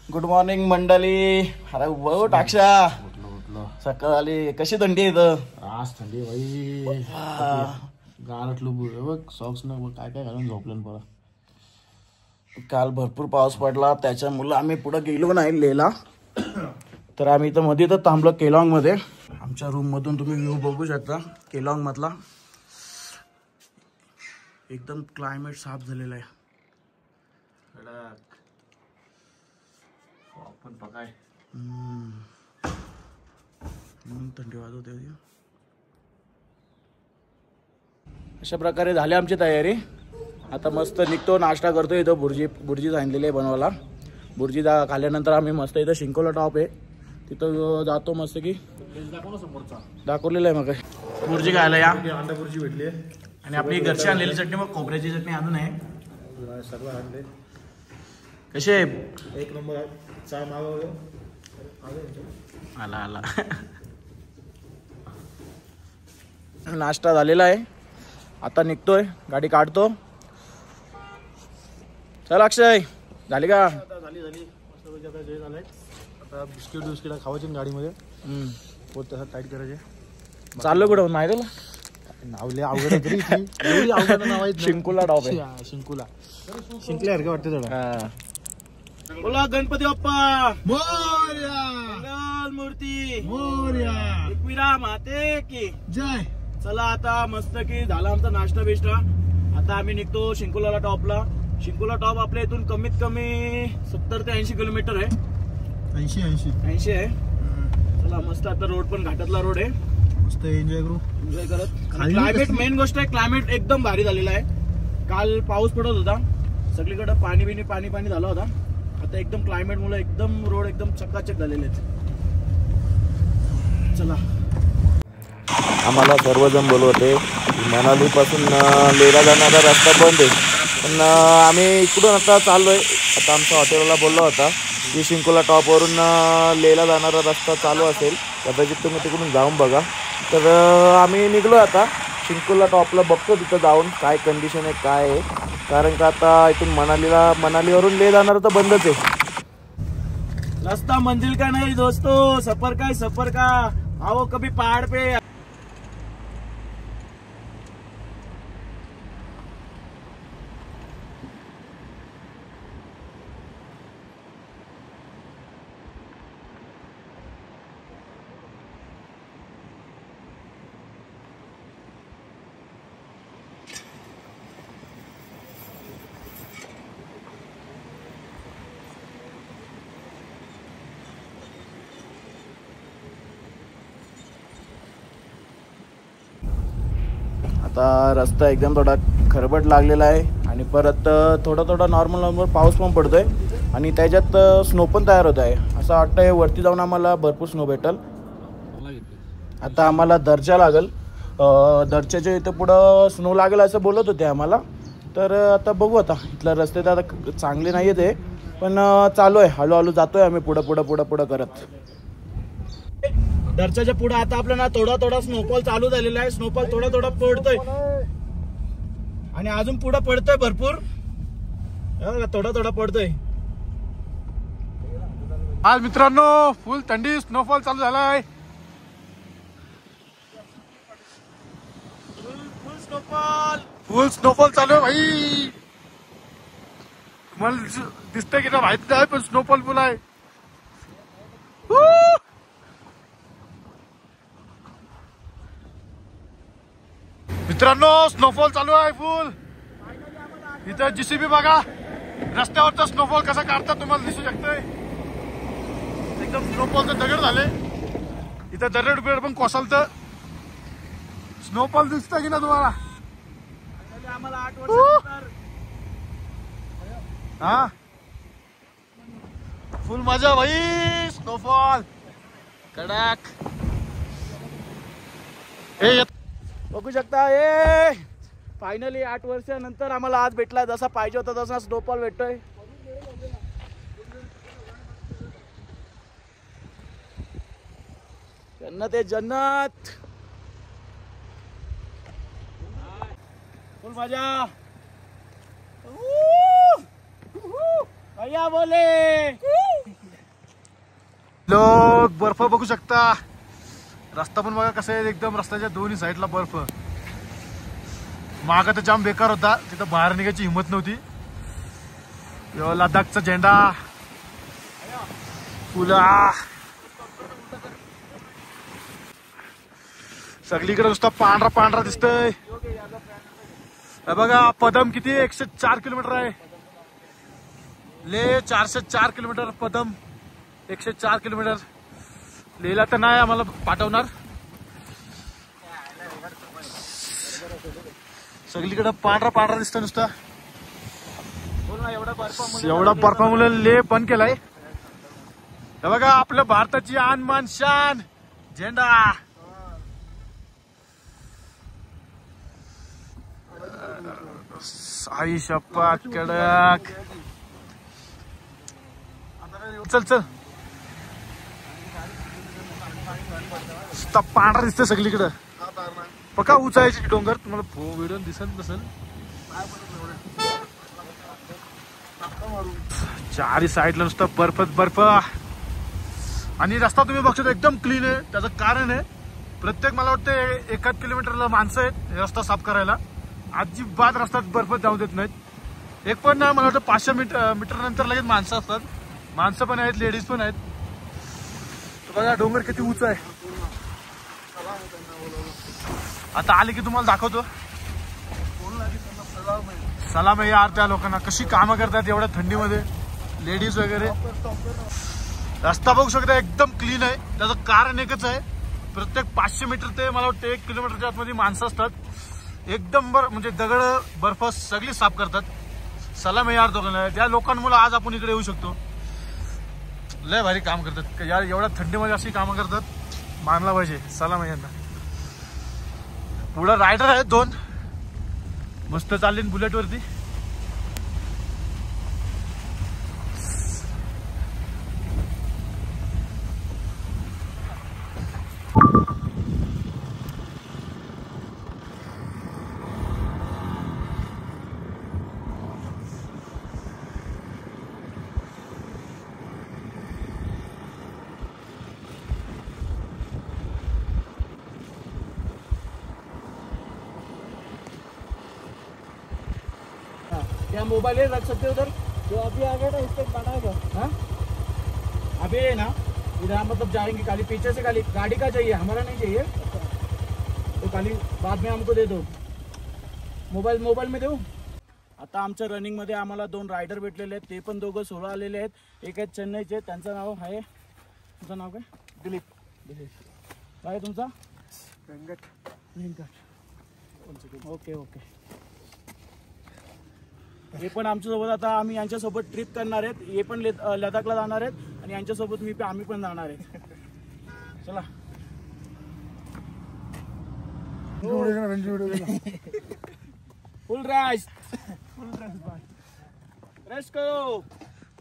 Good morning मंडळी. अरे भाऊ टाक्षा सकाळी कशी थंडी आहे इथं? आज थंडी भाई गारटलो बघ. सॉक्स न बघ काय काय घालून झोपलं परत. काल भरपूर पाऊस पडला त्याच्यामुळे आम्ही पुढे गेलो नाही लेला. तर आम्ही इथं मध्ये तर थांबलो केलॉंग मध्ये. आमच्या रूम मधून तुम्ही व्ह्यू बघू शकता केलॉंग मधला. एकदम क्लायमेट साफ झालेला आहे. पण बघाय थंडी वाजवते. अशा प्रकारे झाली आमची तयारी. आता मस्त निघतो, नाश्ता करतो. इथं बुर्जी सांगितलेली आहे बनवायला. बुर्जी खाल्ल्यानंतर आम्ही मस्त इथं शिंकोला टॉप आहे तिथं जातो मस्त की दाखवलेलं आहे. मग बुर्जी खायला या. अंडा बुर्जी भेटली आणि आपली घरची आणलेली चटणी, मग खोबऱ्याची चटणी अजून आहे. सर्व आणले. कसे एक नंबर आहे. चाय मागवलं आला आला. नाश्ता झालेला आहे. आता निघतोय, गाडी काढतो. चल अक्षय, झाली का? झाली मस्त आता जे झालंय. आता बिस्किट खावायचे गाडीमध्ये. पोट तसं टाईट करायचे. चाललो कुठं माहिती तुला? नावले अवघड तरी एवढी अवघड नाव आहेत. शिंकुला टॉप आहे. शिंकल्यासारखं वाटतं थोडं. बोला गणपती बाप्पा मोरया. मंगल मूर्ती मोरया. एकविरा माते की जय. चला आता मस्त की झाला आमचा नाश्ता बिष्टा. आता आम्ही निघतो शिंकुला टॉपला. शिंकुला टॉप आपल्या इथून कमीत कमी 70 ते 80 किलोमीटर आहे. 80 आहे. चला मस्त. आता रोड पण घाटातला रोड आहे. मस्त एन्जॉय करत. क्लायमेट मेन गोष्ट आहे. क्लायमेट एकदम भारी झालेला आहे. काल पाऊस पडत होता सगळीकडे, पाणी झालं होता. आता एकदम क्लायमेट मुळे एकदम रोड एकदम चकाचक झालेले आहेत. चला. आम्हाला सर्वजण बोलवते मनाली पासून लेला जाणारा रस्ता बंद आहे, पण आम्ही इकडून आता चाललोय. आता आमच्या हॉटेलला बोलला होता की शिंकुला टॉपवरून लेला जाणारा रस्ता चालू असेल, कदाचित तुम्ही तिकडून जाऊन बघा. तर आम्ही निघलो आता शिंकुला टॉपला. बघतो तिथं जाऊन काय कंडिशन आहे काय आहे. कारण का आता इथून मनालीवरून ले जाणार तर बंदच आहे रस्ता. मंजिल का नाही दोस्तों, सफर का आओ कभी पहाड़ पे. आता रस्ता एकदम थोडा खरबट लागलेला आहे आणि परत थोडा नॉर्मल पाऊस पण पडतोय आणि त्याच्यात स्नो पण तयार होत आहे. असं वाटतंय वरती जाऊन आम्हाला भरपूर स्नो भेटल. आता आम्हाला दर्जा लागेल. दर्जाच्या इथं पुढं स्नो लागेल असं बोलत होते आम्हाला. तर आता बघू. आता इथला रस्ते तर आता चांगले नाही आहेत पण चालू आहे. हळूहळू जातोय आम्ही पुढं करत. दर्जाच्या पुढे आता आपल्याला थोडा स्नोफॉल चालू झालेला आहे. स्नोफॉल थोडा पडतोय आणि अजून पुढे पडतोय भरपूर. थोडा पडतोय. आज मित्रांनो फुल थंडी, स्नोफॉल चालू झालाय. फुल स्नोफॉल चालू आहे भाई. मला दिसतंय की ना माहिती आहे, पण स्नोफॉल फुल आहे. मित्रांनो स्नोफॉल चालू आहे फुल. इथं JCB बघा रस्त्यावरचा स्नोफॉल कसा काढतात तुम्हाला दिसू शकतोय. एकदम स्नोफॉलचं दगड झाले. इथं दरड पण कोसलतं. स्नोफॉल दिसतं की ना तुम्हाला? आम्हाला 8 वर्ष हा फुल मजा भाई. स्नोफॉल कडक. हे बघू शकता. फायनली 8 वर्षानंतर आम्हाला आज भेटला. जसा पाहिजे होता तसा स्नोफॉल भेटतोय. जन्नत आहे जन्नत. फुल मजा. भैया बोले लोक बर्फ बघू शकता. रस्ता पण बघा कसं आहे, एकदम रस्त्याच्या दोन्ही साईडला बर्फ. मागं तर जाम बेकार होता, तिथं बाहेर निघायची हिंमत नव्हती. लडाखचा झेंडा फुला सगळीकडे नुसता पांढरा पांढरा दिसतोय. बघा पदम किती 104 किलोमीटर आहे. ले 404 किलोमीटर, पदम 104 किलोमीटर. लेला तर नाही आम्हाला पाठवणार. सगळीकडे पांढरा पांढरा दिसतो नुसता. एवढा बर्फामुळे ले बंद केलाय. हे बघा आपल्या भारताची आन मान शान झेंडा. आई शपथ कडक. चल चल पांढरा दिसतंय सगळीकडे. पक्का उंचायची डोंगर, तुम्हाला व्हिडिओ दिसत नसेल. चारी साईडला नुसतं बर्फच बर्फ. आणि रस्ता तुम्ही बघतो एकदम क्लीन आहे. त्याचं कारण आहे, प्रत्येक मला वाटतं 1 किलोमीटरला माणसं आहेत हे रस्ता साफ करायला. अजिबात रस्त्यात बर्फ जाऊ देत नाहीत. एक पण नाही, मला वाटतं 500 मीटर नंतर लगेच माणसं असतात. माणसं पण आहेत, लेडीज पण आहेत. बघा डोंगर किती उंच आहे. आता आले की तुम्हाला दाखवतो. सलाम आहे यार त्या लोकांना, कशी कामं करतात एवढ्या थंडीमध्ये, लेडीज वगैरे. रस्ता बघू शकता एकदम क्लीन आहे. त्याचं कारण एकच आहे, प्रत्येक 500 मीटर ते मला वाटतं 1 किलोमीटरच्या आतमध्ये माणसं असतात. एकदम म्हणजे दगड बर्फ सगळी साफ करतात. सलाम आहे यार दोघांना. त्या लोकांमुळे आज आपण इकडे येऊ शकतो. लय भारी काम करतात यार, एवढ्या थंडीमध्ये अशी कामं करतात, मानला पाहिजे. सलाम आहे यांना. पुढं रायडर आहेत 2, मस्त चालले बुलेट वरती. क्या मोबाइल रख सकते हो उधर, जो अभी आ गया ना उस पर बनाएगा. हाँ अभी है ना, इधर हम मतलब जाएंगे खाली पीछे से. खाली गाड़ी का चाहिए, हमारा नहीं चाहिए. तो खाली बाद में हमको दे दो. मोबाईल में देऊ. आता आमच्या रनिंगमध्ये आम्हाला 2 रायडर भेटलेले आहेत. ते पण दोघं 16 आलेले आहेत. एक आहेत चेन्नईचे, त्यांचं नाव आहे, तुमचं नाव काय? दिलीप. काय तुमचा? व्यंकट. Okay okay. हे पण आमच्यासोबत, आता आम्ही यांच्यासोबत ट्रिप करणार आहेत. हे पण लडाखला जाणार आहेत आणि यांच्यासोबत आम्ही पण जाणार आहेत. चला फुल रेस्ट करो.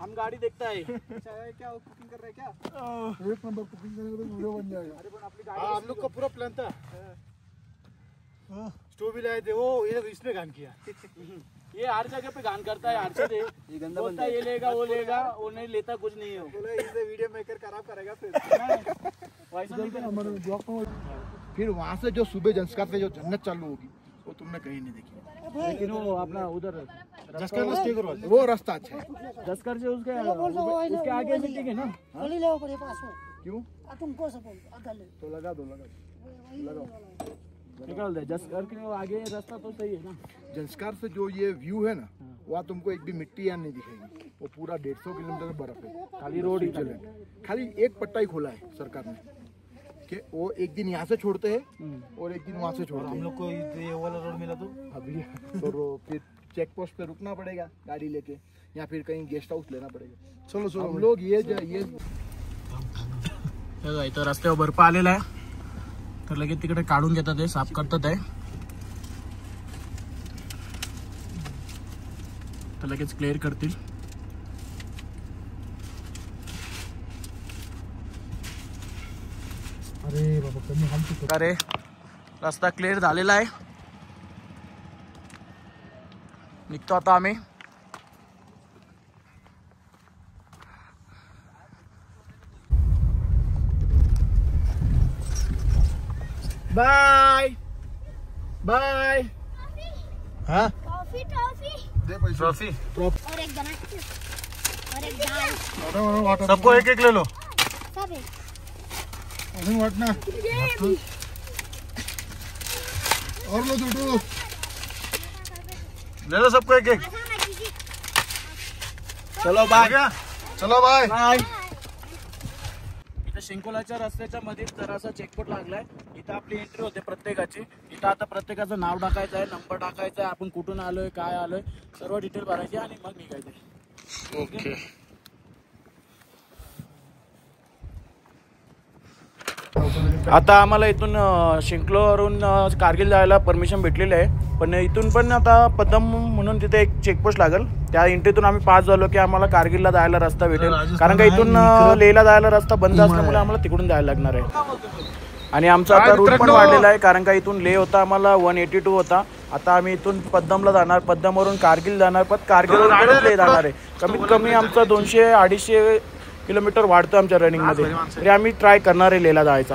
हम गाड़ी देखता है. क्या कुकिंग कर रहे हैं क्या? एक नंबर कुकिंग करेंगे तो वीडियो बन जाएगा. अरे पण आपली गाड़ी, हम लोग का पूरा प्लान था. स्टोव भी लाए थे, वो ये इसने गान किया. ये हर जगह पे गान करता है. हर चीज ये गंदा बनता है. ये लेगा वो लेगा, वो नहीं लेता कुछ नहीं है. इसे वीडियो मेकर खराब करेगा फिर. वैसा नहीं करना. फिर वहाँ से जो सुबह जंस्कार से जो जन्नत चालू होगी वो तुमने कहीं नहीं देखी. लेकिन वो अपना उधर जस्कर में स्टे करो, वो रास्ता अच्छा है. जस्कर से उसके आगे मिट्टी के ना. क्यों? तो लगा दो लगाओ. निकाल दे. जस्कर के आगे रास्ता तो सही है ना. जंस्कार से जो ये व्यू है ना, वहाँ तुमको एक भी मिट्टी या नहीं दिखेगी. वो पूरा 150 किलोमीटर बर्फ है. खाली रोड ही चले. खाली एक पट्टा ही खोला है सरकार ने कि वो एक दिन यहाँ से छोड़ते हैं और एक दिन वहाँ से छोड़ते हैं. हम लोग को ये वाला रोड मिला तो अभी तो फिर चेक पोस्ट पे रुकना पड़ेगा गाड़ी लेके, या फिर कहीं गेस्ट हाउस लेना पड़ेगा. चलो हम लोग ये इथं रस्त्यावर बर्फ आलेला आहे, तर लगेच तिकडे काढून घेतात आहे, साफ करतात आहे. तर लगेच क्लिअर करतील. अरे बाबा अरे रस्ता क्लिअर झालेला आहे. निघतो आता आम्ही. Bye bye. हाँ ट्रॉफी ट्रॉफी ट्रॉफी और एक बना और एक दाल सबको एक ले लो. सब है. अजून वाट ना. और लो छोटू. ले लो सबको एक. चलो बाय. चलो बाय. बाय. इथं शिंकोलाच्या रस्त्याच्या मध्ये जरासा चेकपोस्ट लागलाय. इथं आपली एंट्री होते प्रत्येकाची. इथं आता प्रत्येकाचं नाव टाकायचं आहे, नंबर टाकायचा आहे, आपण कुठून आलोय, काय आलोय, सर्व डिटेल भरायची आणि मग निघायचे. ओके. आता आम्हाला इथून शिंकलोवरून कारगिल जायला परमिशन भेटलेली आहे. पण इथून पण आता पदम म्हणून तिथे एक चेकपोस्ट लागेल. त्या एंट्रीतून आम्ही पास झालो की आम्हाला कारगिलला जायला रस्ता भेटेल. कारण का इथून लेहला जायला रस्ता बंद असल्यामुळे आम्हाला तिकडून जायला लागणार आहे. आणि आमचा आता रूट पण वाढलेला आहे. कारण का इथून लेह होता आम्हाला 182 होता. आता आम्ही इथून पद्दमला जाणार, पद्दमवरून कारगिल जाणार, पण कारगिलवरून लेह जाणार आहे. कमीत कमी आमचा 200-250 किलोमीटर वाढतो आमच्या रनिंगमध्ये. तरी आम्ही ट्राय करणार आहे लेहला जायचा.